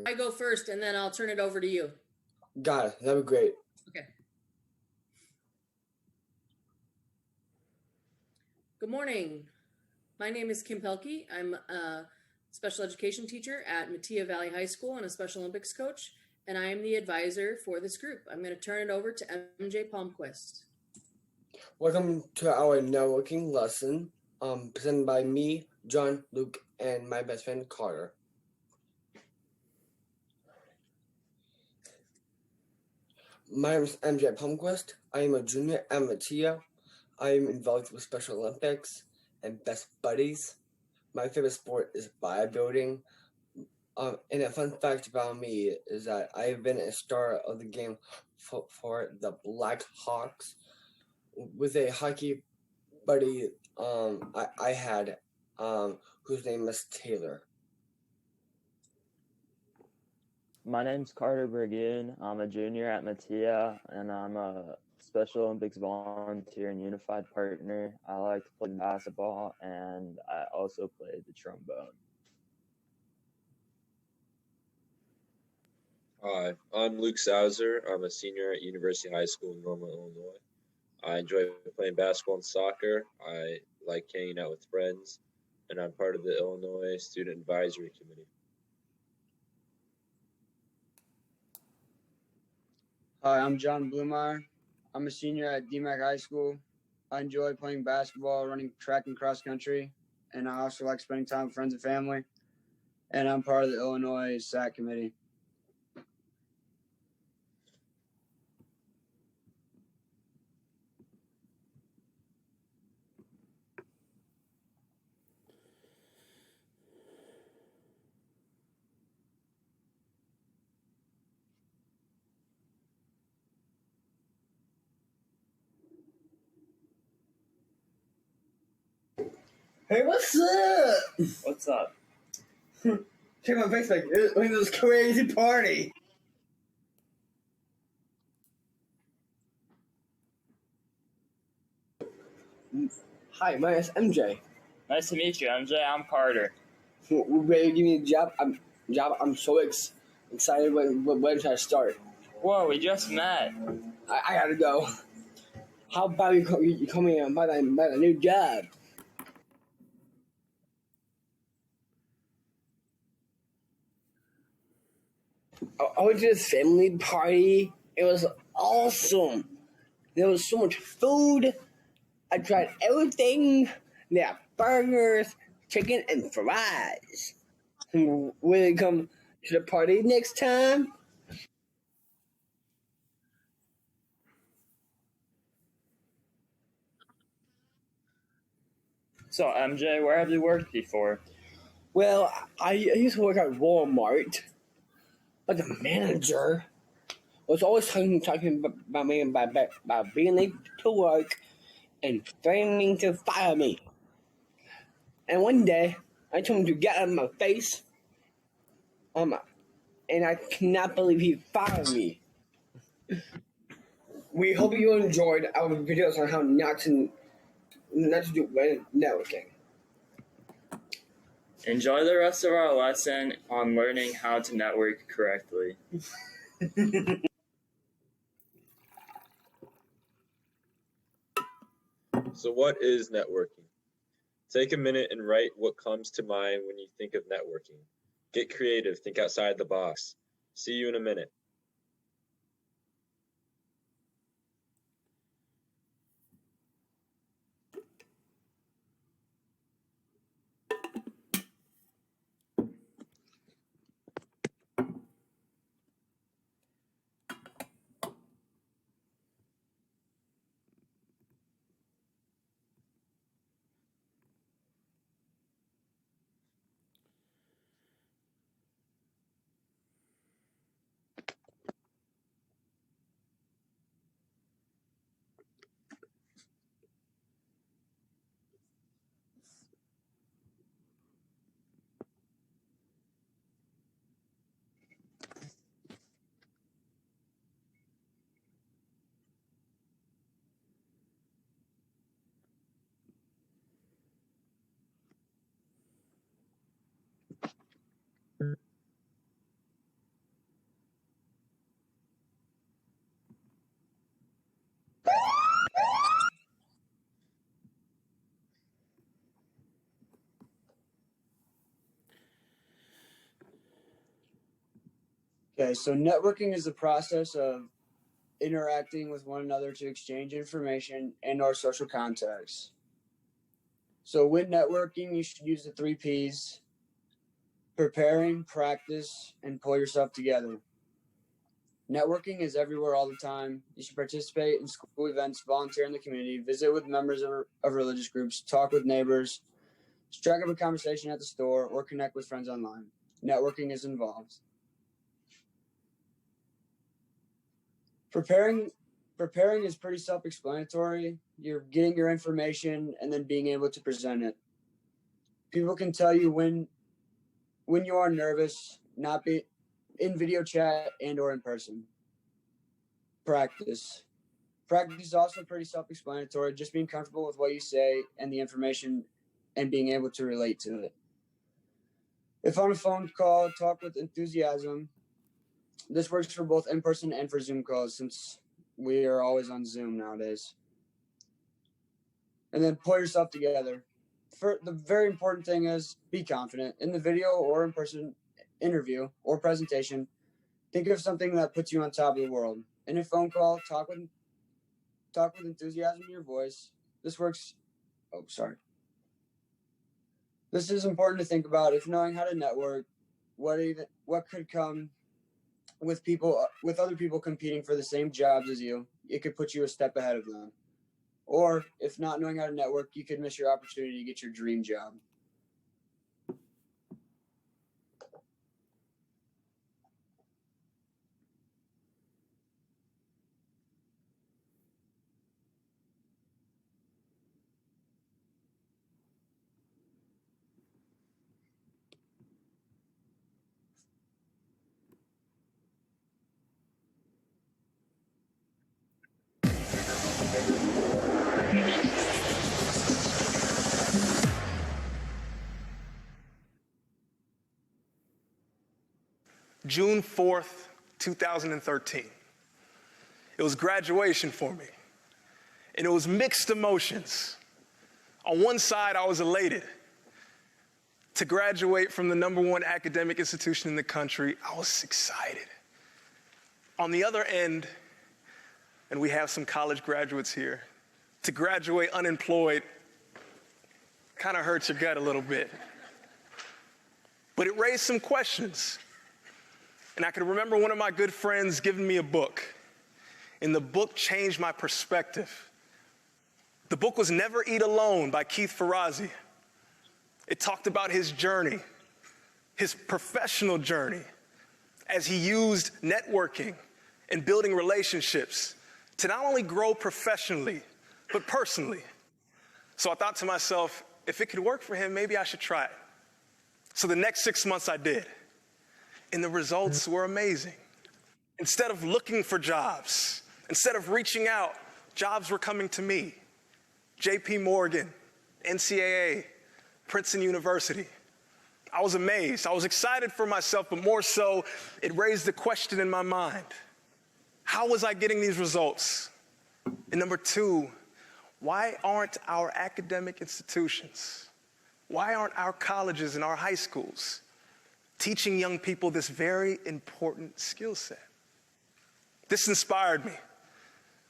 I go first, and then I'll turn it over to you. Got it. That'd be great. Okay. Good morning. My name is Kim Pelkey. I'm a special education teacher at Mattia Valley High School and a Special Olympics coach, and I am the advisor for this group. I'm going to turn it over to MJ Palmquist. Welcome to our networking lesson, presented by me, John, Luke, and my best friend, Carter. My name is MJ Palmquist. I am a junior at Mattia. I am involved with Special Olympics and Best Buddies. My favorite sport is bodybuilding. And a fun fact about me is that I've been a star of the game for the Black Hawks with a hockey buddy I had whose name is Taylor. My name's Carter Bergin. I'm a junior at Mattia, and I'm a Special Olympics volunteer and unified partner. I like to play basketball, and I also play the trombone. Hi, I'm Luke Sauser. I'm a senior at University High School in Normal, Illinois. I enjoy playing basketball and soccer. I like hanging out with friends, and I'm part of the Illinois Student Advisory Committee. Hi, I'm John Blumeyer. I'm a senior at DMAC High School. I enjoy playing basketball, running track and cross country, and I also like spending time with friends and family. And I'm part of the Illinois SAC committee. Hey, what's up? What's up? Check my Facebook. Look at this crazy party. Hi, my name is MJ. Nice to meet you, MJ. I'm Carter. We're ready to give me a job. I'm so excited when should I start? Whoa, we just met. I gotta go. How about you call me about a new job? I went to this family party. It was awesome. There was so much food. I tried everything. They have burgers, chicken, and fries. Will you come to the party next time? So, MJ, where have you worked before? Well, I used to work at Walmart, but the manager was always talking about me about being late to work and threatening to fire me. And one day, I told him to get out of my face, and I cannot believe he fired me. We hope you enjoyed our videos on how not to do networking. Enjoy the rest of our lesson on learning how to network correctly. So what is networking? Take a minute and write what comes to mind when you think of networking. Get creative, think outside the box. See you in a minute. Okay, so networking is the process of interacting with one another to exchange information and or social contacts. So when networking, you should use the 3 Ps: preparing, practice, and pull yourself together. Networking is everywhere all the time. You should participate in school events, volunteer in the community, visit with members of religious groups, talk with neighbors, strike up a conversation at the store, or connect with friends online. Networking is involved. Preparing is pretty self-explanatory. You're getting your information and then being able to present it. People can tell you when you are nervous, not be in video chat and or in person. Practice is also pretty self-explanatory, just being comfortable with what you say and the information and being able to relate to it. If on a phone call, talk with enthusiasm. This works for both in-person and for Zoom calls, since we are always on Zoom nowadays. And then pull yourself together. The very important thing is be confident. In the video or in-person interview or presentation, think of something that puts you on top of the world. In a phone call, talk with enthusiasm in your voice. This works. Oh, sorry. This is important to think about. If knowing how to network, what could come with other people competing for the same jobs as you, it could put you a step ahead of them. Or if not knowing how to network, you could miss your opportunity to get your dream job. June 4th, 2013. It was graduation for me, and it was mixed emotions. On one side, I was elated to graduate from the #1 academic institution in the country. I was excited. On the other end, and we have some college graduates here, to graduate unemployed kind of hurts your gut a little bit. But it raised some questions. And I can remember one of my good friends giving me a book, and the book changed my perspective. The book was Never Eat Alone by Keith Ferrazzi. It talked about his journey, his professional journey, as he used networking and building relationships to not only grow professionally, but personally. So I thought to myself, if it could work for him, maybe I should try it. So the next 6 months I did. And the results were amazing. Instead of looking for jobs, instead of reaching out, jobs were coming to me. JP Morgan, NCAA, Princeton University. I was amazed. I was excited for myself, but more so, it raised the question in my mind. How was I getting these results? And number 2, why aren't our academic institutions, why aren't our colleges and our high schools teaching young people this very important skill set? This inspired me.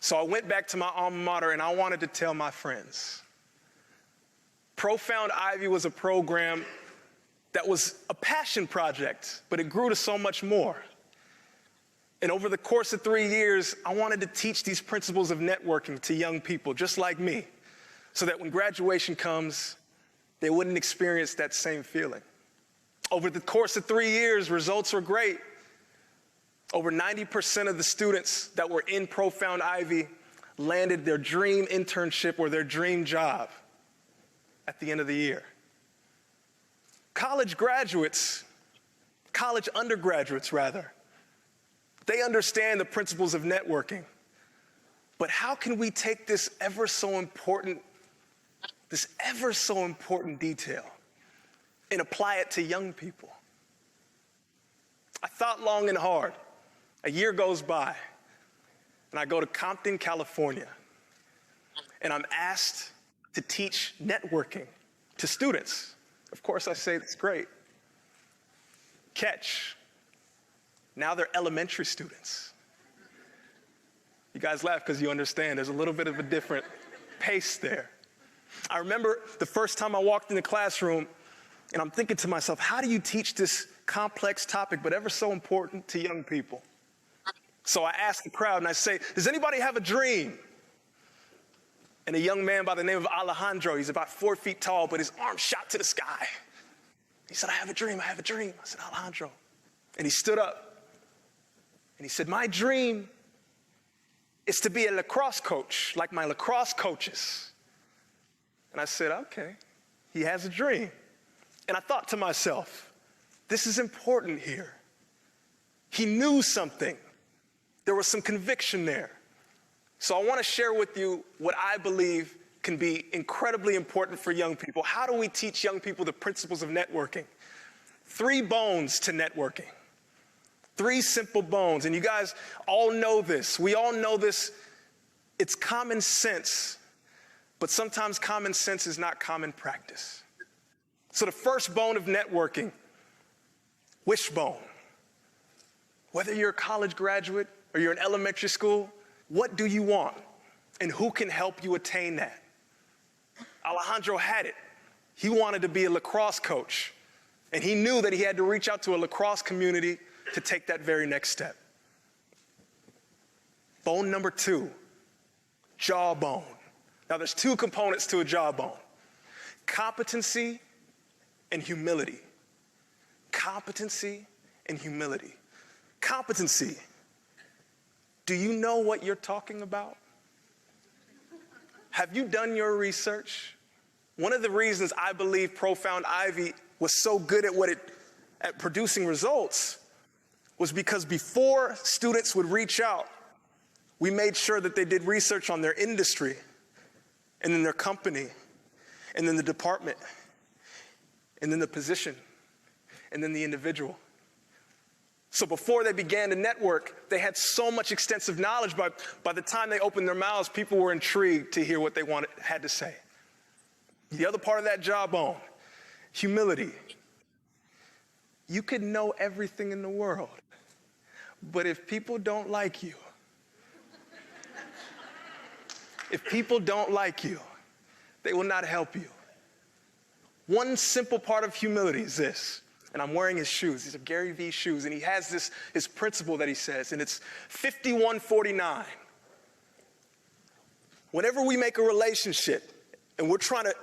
So I went back to my alma mater and I wanted to tell my friends. Profound Ivy was a program that was a passion project, but it grew to so much more. And over the course of 3 years, I wanted to teach these principles of networking to young people just like me, so that when graduation comes, they wouldn't experience that same feeling. Over the course of 3 years, results were great. Over 90% of the students that were in Profound Ivy landed their dream internship or their dream job at the end of the year. College undergraduates rather, they understand the principles of networking. But how can we take this ever so important detail and apply it to young people? I thought long and hard. A year goes by, and I go to Compton, California, and I'm asked to teach networking to students. Of course, I say, that's great. Catch. Now they're elementary students. You guys laugh because you understand there's a little bit of a different pace there. I remember the first time I walked in the classroom, and I'm thinking to myself, how do you teach this complex topic, but ever so important to young people? So I asked the crowd, and I say, does anybody have a dream? And a young man by the name of Alejandro, he's about 4 feet tall, but his arm shot to the sky. He said, I have a dream, I have a dream. I said, Alejandro. And he stood up, and he said, my dream is to be a lacrosse coach, like my lacrosse coaches. And I said, okay, he has a dream. And I thought to myself, this is important here. He knew something. There was some conviction there. So I want to share with you what I believe can be incredibly important for young people. How do we teach young people the principles of networking? 3 bones to networking. 3 simple bones. And you guys all know this. We all know this. It's common sense. But sometimes common sense is not common practice. So the first bone of networking, wishbone. Whether you're a college graduate or you're in elementary school, what do you want? And who can help you attain that? Alejandro had it. He wanted to be a lacrosse coach. And he knew that he had to reach out to a lacrosse community to take that very next step. Bone number 2, jawbone. Now there's 2 components to a jawbone: competency and humility. Competency and humility. Competency. Do you know what you're talking about? Have you done your research? One of the reasons I believe Profound Ivy was so good at producing results was because before students would reach out, we made sure that they did research on their industry, and then their company, and then the department, and then the position, and then the individual. So before they began to network, they had so much extensive knowledge, but by the time they opened their mouths, people were intrigued to hear what they had to say. The other part of that jawbone, humility. You could know everything in the world, but if people don't like you, they will not help you. One simple part of humility is this, and I'm wearing his shoes. These are Gary Vee shoes, and he has his principle that he says, and it's 51-49. Whenever we make a relationship and we're trying to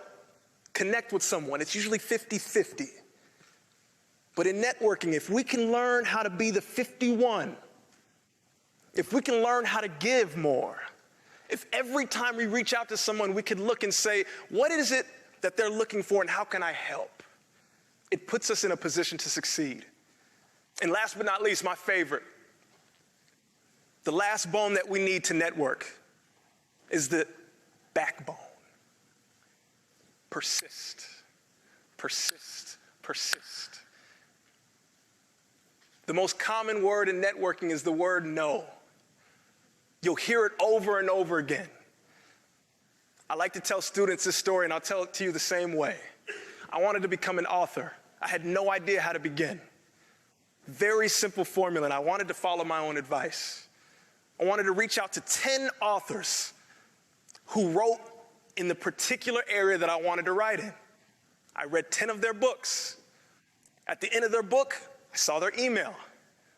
connect with someone, it's usually 50-50. But in networking, if we can learn how to be the 51, if we can learn how to give more, if every time we reach out to someone, we could look and say, what is it that they're looking for and how can I help? It puts us in a position to succeed. And last but not least, my favorite, the last bone that we need to network is the backbone. Persist, persist, persist. The most common word in networking is the word no. You'll hear it over and over again. I like to tell students this story, and I'll tell it to you the same way. I wanted to become an author. I had no idea how to begin. Very simple formula, and I wanted to follow my own advice. I wanted to reach out to 10 authors who wrote in the particular area that I wanted to write in. I read 10 of their books. At the end of their book, I saw their email.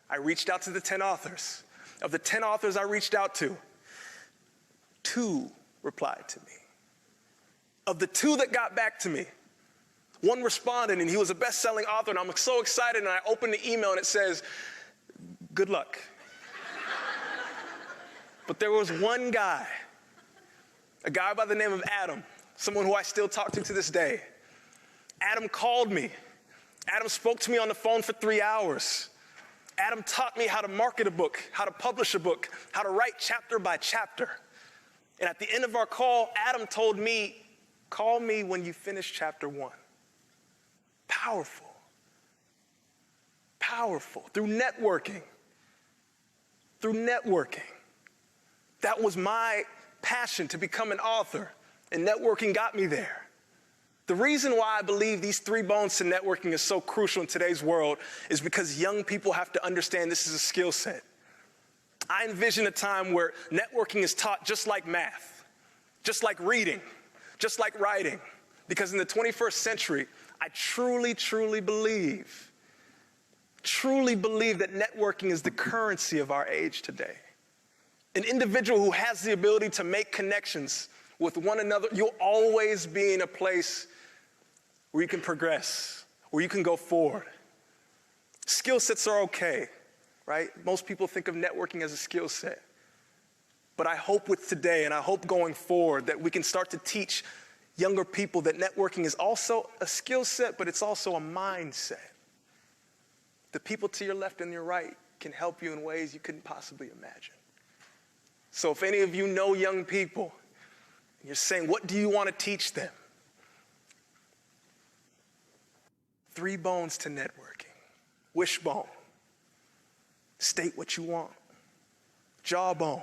I reached out to the 10 authors. Of the 10 authors I reached out to, 2 replied to me. Of the 2 that got back to me, 1 responded, and he was a best-selling author, and I'm so excited, and I opened the email, and it says, good luck. But there was one guy, a guy by the name of Adam, someone who I still talk to this day. Adam called me. Adam spoke to me on the phone for 3 hours. Adam taught me how to market a book, how to publish a book, how to write chapter by chapter. And at the end of our call, Adam told me, call me when you finish chapter 1. Powerful. Powerful. Through networking. Through networking. That was my passion, to become an author. And networking got me there. The reason why I believe these 3 bones to networking is so crucial in today's world is because young people have to understand this is a skill set. I envision a time where networking is taught just like math, just like reading, just like writing. Because in the 21st century, I truly believe that networking is the currency of our age today. An individual who has the ability to make connections with one another, you'll always be in a place where you can progress, where you can go forward. Skill sets are okay, right? Most people think of networking as a skill set. But I hope with today, and I hope going forward, that we can start to teach younger people that networking is also a skill set, but it's also a mindset. The people to your left and your right can help you in ways you couldn't possibly imagine. So if any of you know young people, and you're saying, what do you want to teach them? 3 bones to networking. Wishbone. State what you want. Jawbone.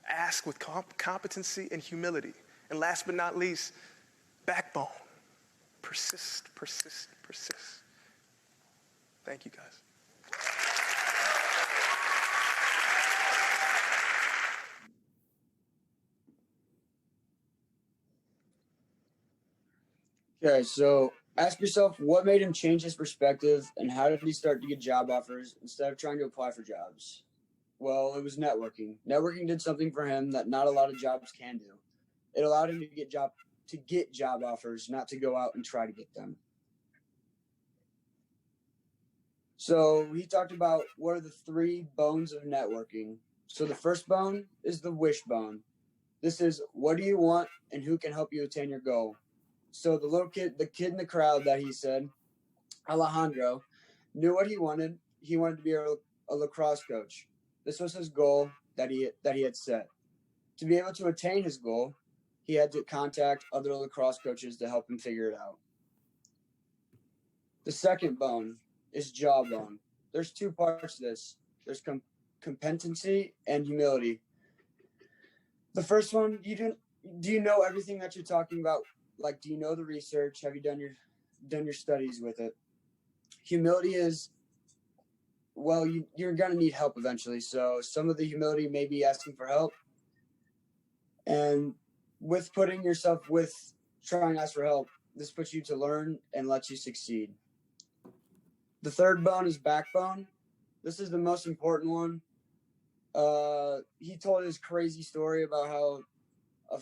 Ask with competency and humility. And last but not least, backbone. Persist. Thank you, guys. Okay, so ask yourself what made him change his perspective and how did he start to get job offers instead of trying to apply for jobs? Well, it was networking. Networking did something for him that not a lot of jobs can do. It allowed him to get job offers, not to go out and try to get them. So he talked about what are the 3 bones of networking. So the first bone is the wishbone. This is what do you want and who can help you attain your goal. So the kid in the crowd that he said, Alejandro, knew what he wanted. He wanted to be a lacrosse coach. This was his goal that he had set. To be able to attain his goal, he had to contact other lacrosse coaches to help him figure it out. The second bone is jawbone. There's 2 parts to this. There's competency and humility. The first one, do you know everything that you're talking about? Like, do you know the research? Have you done your studies with it? Humility is, well, you're going to need help eventually. So some of the humility may be asking for help. And with putting yourself with trying to ask for help, this puts you to learn and lets you succeed. The third bone is backbone. This is the most important one. He told his crazy story about how a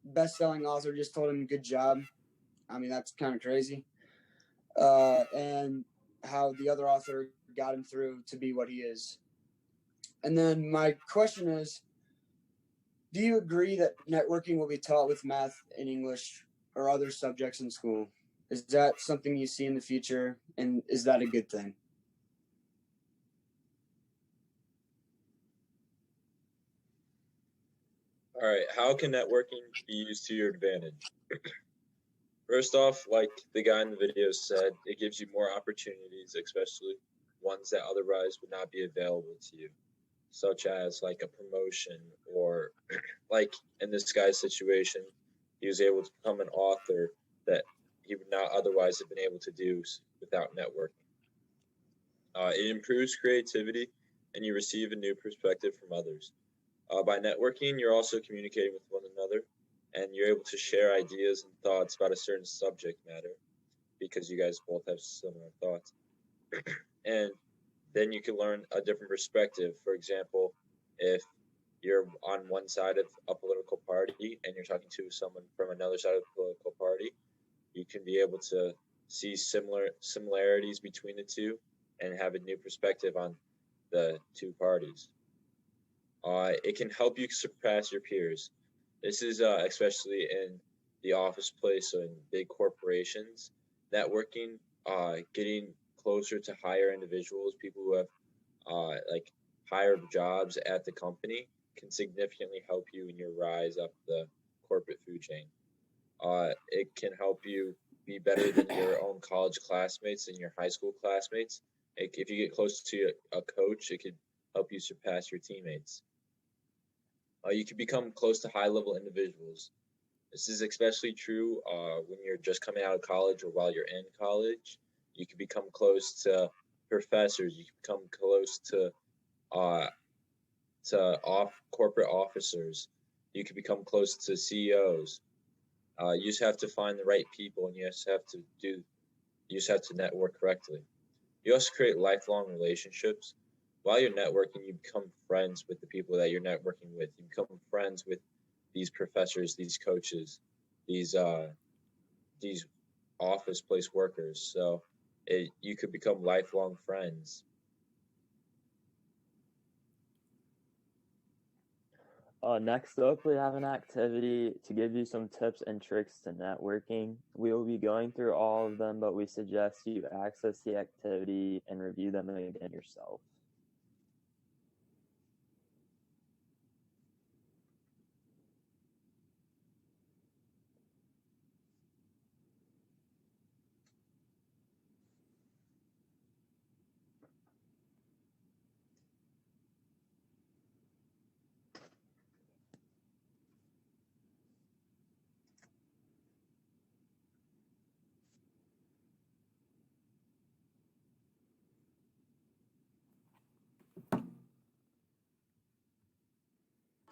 best-selling author just told him good job. I mean, that's kind of crazy. And how the other author got him through to be what he is. And then my question is, do you agree that networking will be taught with math and English or other subjects in school? Is that something you see in the future, and is that a good thing? All right, how can networking be used to your advantage? First off, like the guy in the video said, it gives you more opportunities, especially ones that otherwise would not be available to you, such as like a promotion or like in this guy's situation, he was able to become an author that he would not otherwise have been able to do without networking. It improves creativity and you receive a new perspective from others. By networking, you're also communicating with one another and you're able to share ideas and thoughts about a certain subject matter because you guys both have similar thoughts. And then you can learn a different perspective. For example, if you're on one side of a political party and you're talking to someone from another side of the political party, you can be able to see similarities between the two and have a new perspective on the 2 parties. It can help you surpass your peers. This is especially in the office place, so in big corporations. Networking, getting closer to higher individuals, people who have like higher jobs at the company, can significantly help you in your rise up the corporate food chain. It can help you be better than your own college classmates and your high school classmates. If you get close to a coach, it could help you surpass your teammates. You can become close to high-level individuals. This is especially true when you're just coming out of college or while you're in college. You can become close to professors. You can become close to corporate officers. You can become close to CEOs. You just have to find the right people, and you just have to network correctly. You also create lifelong relationships. While you're networking, you become friends with the people that you're networking with. You become friends with these professors, these coaches, these office place workers. So you could become lifelong friends. Next up, we have an activity to give you some tips and tricks to networking. We will be going through all of them, but we suggest you access the activity and review them again yourself.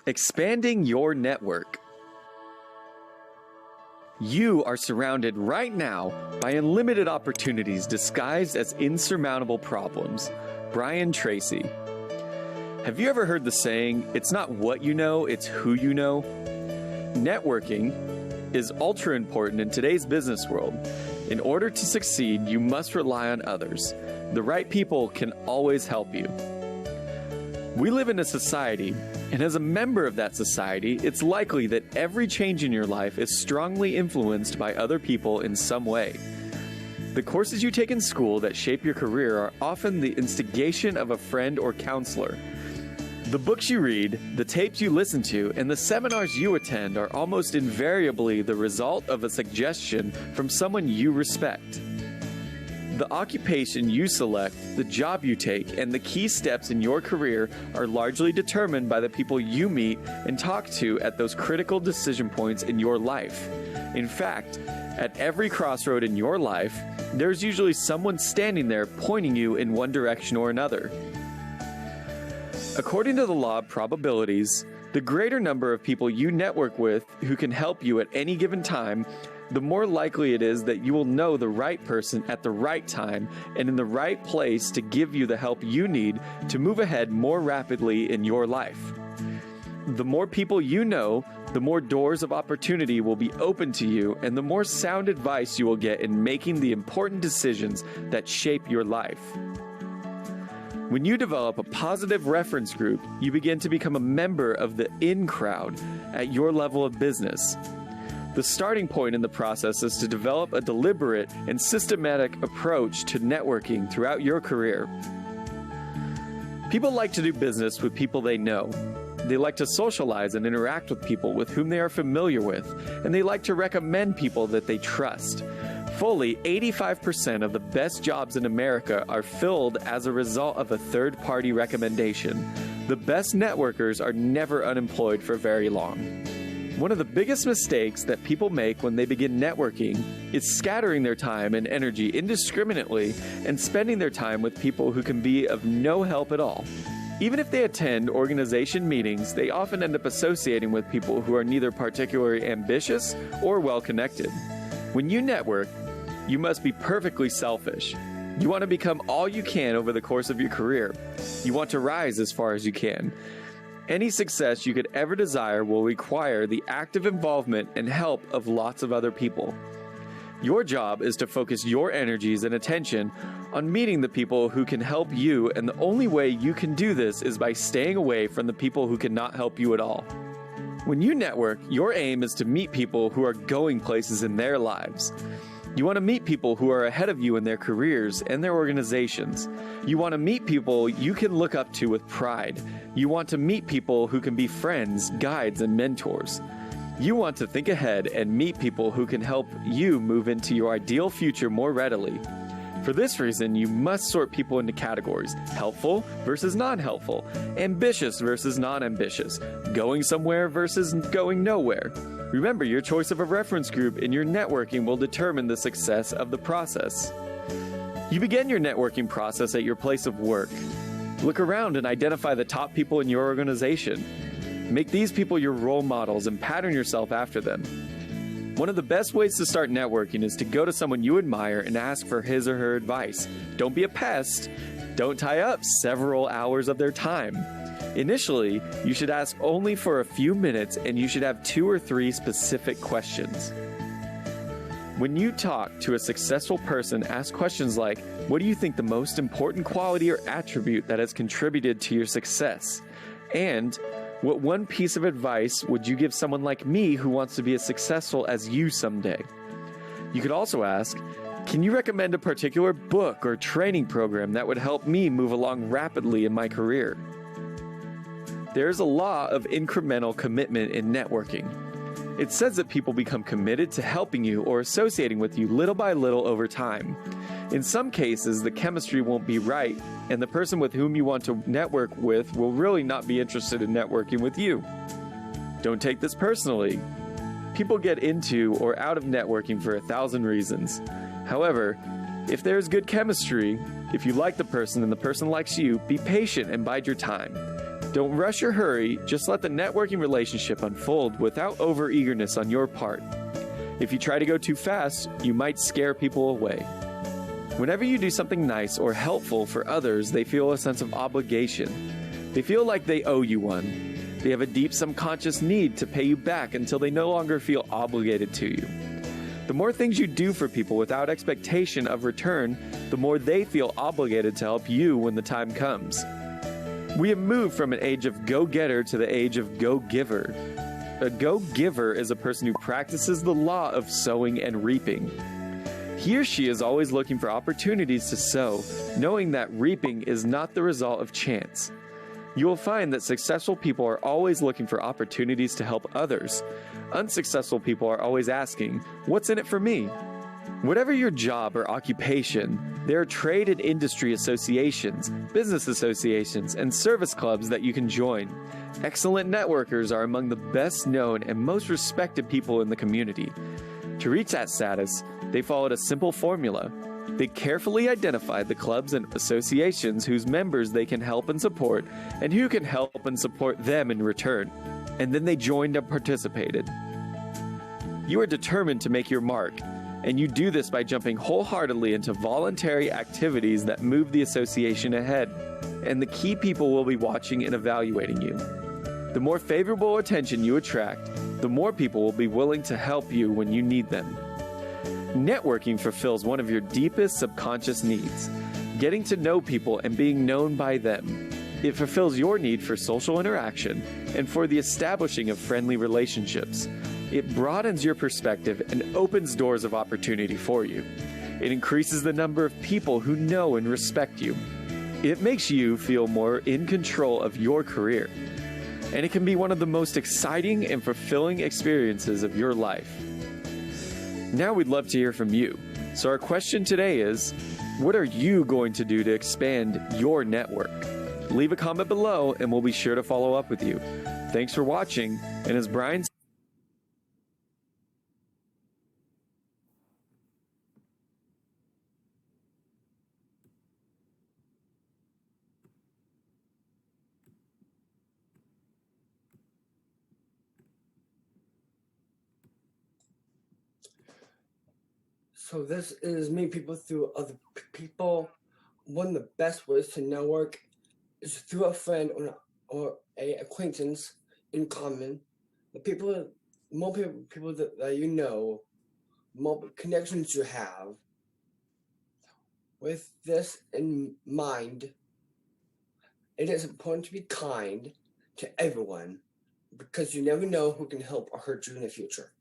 Expanding your network. You are surrounded right now by unlimited opportunities disguised as insurmountable problems. Brian Tracy. Have you ever heard the saying, it's not what you know, it's who you know? Networking is ultra important in today's business world. In order to succeed, you must rely on others. The right people can always help you. We live in a society, and as a member of that society, it's likely that every change in your life is strongly influenced by other people in some way. The courses you take in school that shape your career are often the instigation of a friend or counselor. The books you read, the tapes you listen to, and the seminars you attend are almost invariably the result of a suggestion from someone you respect. The occupation you select, the job you take, and the key steps in your career are largely determined by the people you meet and talk to at those critical decision points in your life. In fact, at every crossroad in your life, there's usually someone standing there pointing you in one direction or another. According to the law of probabilities, the greater number of people you network with who can help you at any given time, the more likely it is that you will know the right person at the right time and in the right place to give you the help you need to move ahead more rapidly in your life. The more people you know, the more doors of opportunity will be open to you and the more sound advice you will get in making the important decisions that shape your life. When you develop a positive reference group, you begin to become a member of the in crowd at your level of business. The starting point in the process is to develop a deliberate and systematic approach to networking throughout your career. People like to do business with people they know. They like to socialize and interact with people with whom they are familiar with, and they like to recommend people that they trust. Fully 85% of the best jobs in America are filled as a result of a third-party recommendation. The best networkers are never unemployed for very long. One of the biggest mistakes that people make when they begin networking is scattering their time and energy indiscriminately and spending their time with people who can be of no help at all. Even if they attend organization meetings, they often end up associating with people who are neither particularly ambitious or well-connected. When you network, you must be perfectly selfish. You want to become all you can over the course of your career. You want to rise as far as you can. Any success you could ever desire will require the active involvement and help of lots of other people. Your job is to focus your energies and attention on meeting the people who can help you, and the only way you can do this is by staying away from the people who cannot help you at all. When you network, your aim is to meet people who are going places in their lives. You want to meet people who are ahead of you in their careers and their organizations. You want to meet people you can look up to with pride. You want to meet people who can be friends, guides, and mentors. You want to think ahead and meet people who can help you move into your ideal future more readily. For this reason, you must sort people into categories: helpful versus non-helpful, ambitious versus non-ambitious, going somewhere versus going nowhere. Remember, your choice of a reference group in your networking will determine the success of the process. You begin your networking process at your place of work. Look around and identify the top people in your organization. Make these people your role models and pattern yourself after them. One of the best ways to start networking is to go to someone you admire and ask for his or her advice. Don't be a pest. Don't tie up several hours of their time. Initially, you should ask only for a few minutes, and you should have 2 or 3 specific questions. When you talk to a successful person, ask questions like, what do you think the most important quality or attribute that has contributed to your success? And what one piece of advice would you give someone like me who wants to be as successful as you someday? You could also ask, can you recommend a particular book or training program that would help me move along rapidly in my career? There's a law of incremental commitment in networking. It says that people become committed to helping you or associating with you little by little over time. In some cases, the chemistry won't be right, and the person with whom you want to network with will really not be interested in networking with you. Don't take this personally. People get into or out of networking for 1,000 reasons. However, if there's good chemistry, if you like the person and the person likes you, be patient and bide your time. Don't rush or hurry, just let the networking relationship unfold without over-eagerness on your part. If you try to go too fast, you might scare people away. Whenever you do something nice or helpful for others, they feel a sense of obligation. They feel like they owe you one. They have a deep subconscious need to pay you back until they no longer feel obligated to you. The more things you do for people without expectation of return, the more they feel obligated to help you when the time comes. We have moved from an age of go-getter to the age of go-giver. A go-giver is a person who practices the law of sowing and reaping. He or she is always looking for opportunities to sow, knowing that reaping is not the result of chance. You will find that successful people are always looking for opportunities to help others. Unsuccessful people are always asking, what's in it for me? Whatever your job or occupation, there are trade and industry associations, business associations, and service clubs that you can join. Excellent networkers are among the best known and most respected people in the community. To reach that status, they followed a simple formula. They carefully identified the clubs and associations whose members they can help and support, and who can help and support them in return. And then they joined and participated. You are determined to make your mark, and you do this by jumping wholeheartedly into voluntary activities that move the association ahead. And the key people will be watching and evaluating you. The more favorable attention you attract, the more people will be willing to help you when you need them. Networking fulfills one of your deepest subconscious needs, getting to know people and being known by them. It fulfills your need for social interaction and for the establishing of friendly relationships. It broadens your perspective and opens doors of opportunity for you. It increases the number of people who know and respect you. It makes you feel more in control of your career. And it can be one of the most exciting and fulfilling experiences of your life. Now we'd love to hear from you. So our question today is, what are you going to do to expand your network? Leave a comment below and we'll be sure to follow up with you. Thanks for watching, and as Brian So this is meeting people through other people. One of the best ways to network is through a friend or a acquaintance in common. The more people that you know, more connections you have. With this in mind, it is important to be kind to everyone because you never know who can help or hurt you in the future.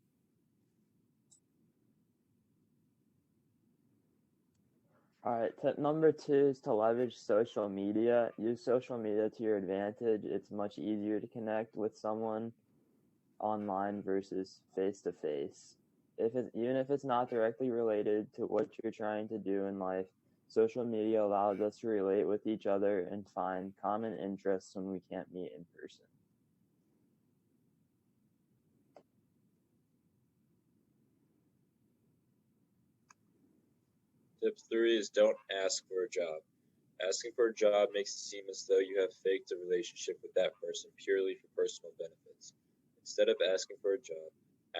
All right, tip number 2 is to leverage social media. Use social media to your advantage. It's much easier to connect with someone online versus face-to-face. Even if it's not directly related to what you're trying to do in life, social media allows us to relate with each other and find common interests when we can't meet in person. Tip 3 is don't ask for a job. Asking for a job makes it seem as though you have faked a relationship with that person purely for personal benefits. Instead of asking for a job,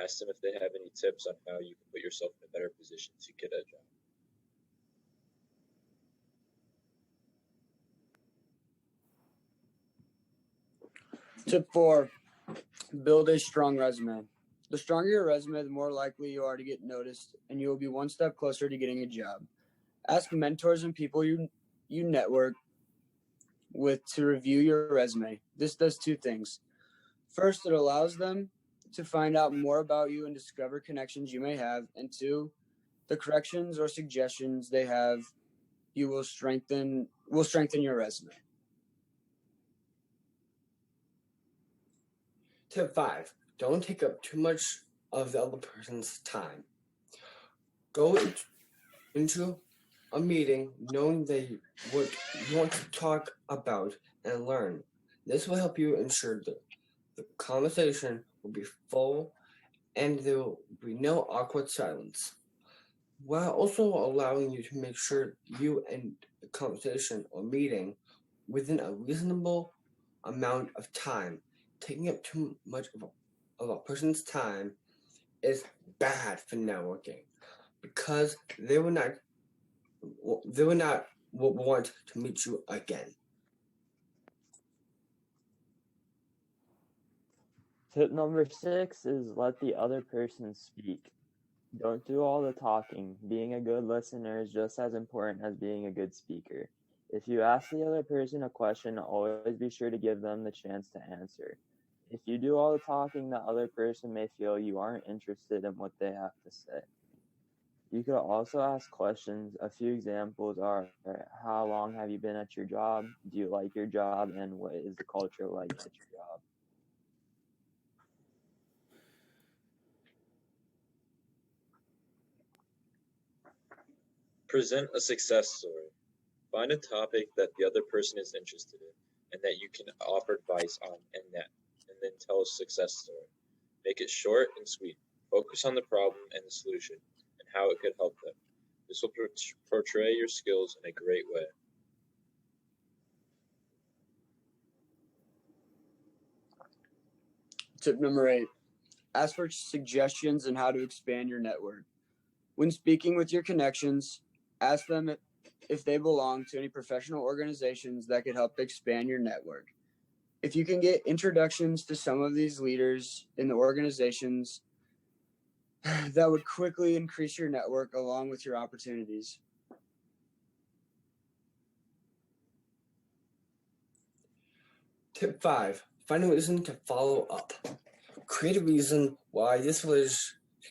ask them if they have any tips on how you can put yourself in a better position to get a job. Tip 4, build a strong resume. The stronger your resume, the more likely you are to get noticed, and you will be one step closer to getting a job. Ask mentors and people you network with to review your resume. This does two things. First, it allows them to find out more about you and discover connections you may have. And two, the corrections or suggestions they have will strengthen your resume. Tip 5, don't take up too much of the other person's time. Go into a meeting knowing what you want to talk about and learn. This will help you ensure that the conversation will be full and there will be no awkward silence, while also allowing you to make sure you end the conversation or meeting within a reasonable amount of time. Taking up too much of a person's time is bad for networking because they will not want to meet you again. Tip number 6 is let the other person speak. Don't do all the talking. Being a good listener is just as important as being a good speaker. If you ask the other person a question, always be sure to give them the chance to answer. If you do all the talking, the other person may feel you aren't interested in what they have to say. You could also ask questions. A few examples are, how long have you been at your job? Do you like your job? And what is the culture like at your job? Present a success story. Find a topic that the other person is interested in and that you can offer advice on and then tell a success story. Make it short and sweet. Focus on the problem and the solution and how it could help them. This will portray your skills in a great way. Tip number 8, ask for suggestions on how to expand your network. When speaking with your connections, ask them if they belong to any professional organizations that could help expand your network. If you can get introductions to some of these leaders in the organizations, that would quickly increase your network along with your opportunities. Tip 5, find a reason to follow up. Create a reason why to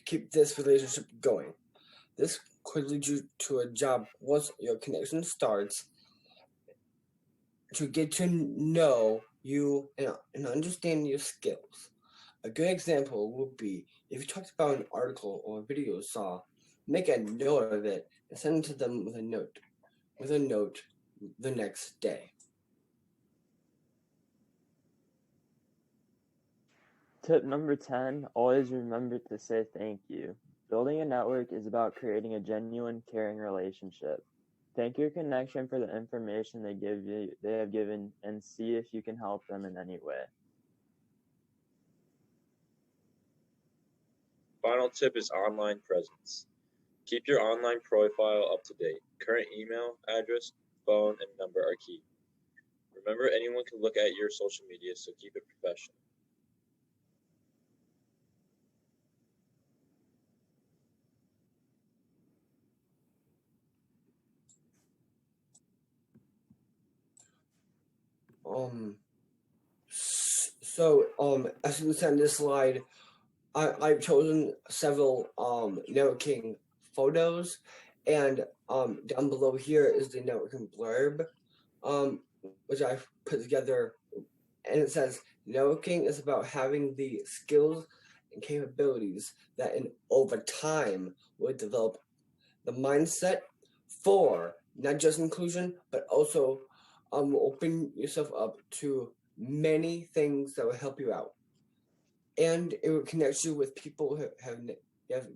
keep this relationship going. This could lead you to a job once your connection starts, to get to know you and understand your skills. A good example would be if you talked about an article or a video you saw, make a note of it and send it to them with a note the next day. Tip number 10, always remember to say thank you. Building a network is about creating a genuine, caring relationship. Thank your connection for the information they have given and see if you can help them in any way. Final tip is online presence. Keep your online profile up to date. Current email, address, phone, and number are key. Remember, anyone can look at your social media, so keep it professional. As you can see on this slide, I've chosen several networking photos, and down below here is the networking blurb, which I've put together, and it says networking is about having the skills and capabilities that over time will develop the mindset for not just inclusion, but also open yourself up to many things that will help you out. And it will connect you with people who have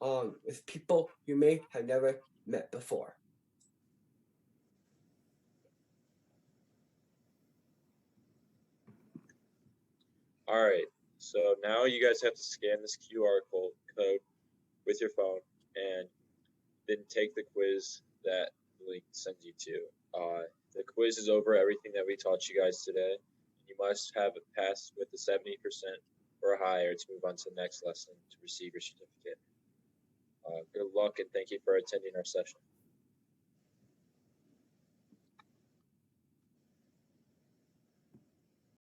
with people you may have never met before. All right, so now you guys have to scan this QR code with your phone and then take the quiz that the link sends you to. The quiz is over everything that we taught you guys today. You must have a pass with a 70% or higher to move on to the next lesson to receive your certificate. Good luck and thank you for attending our session.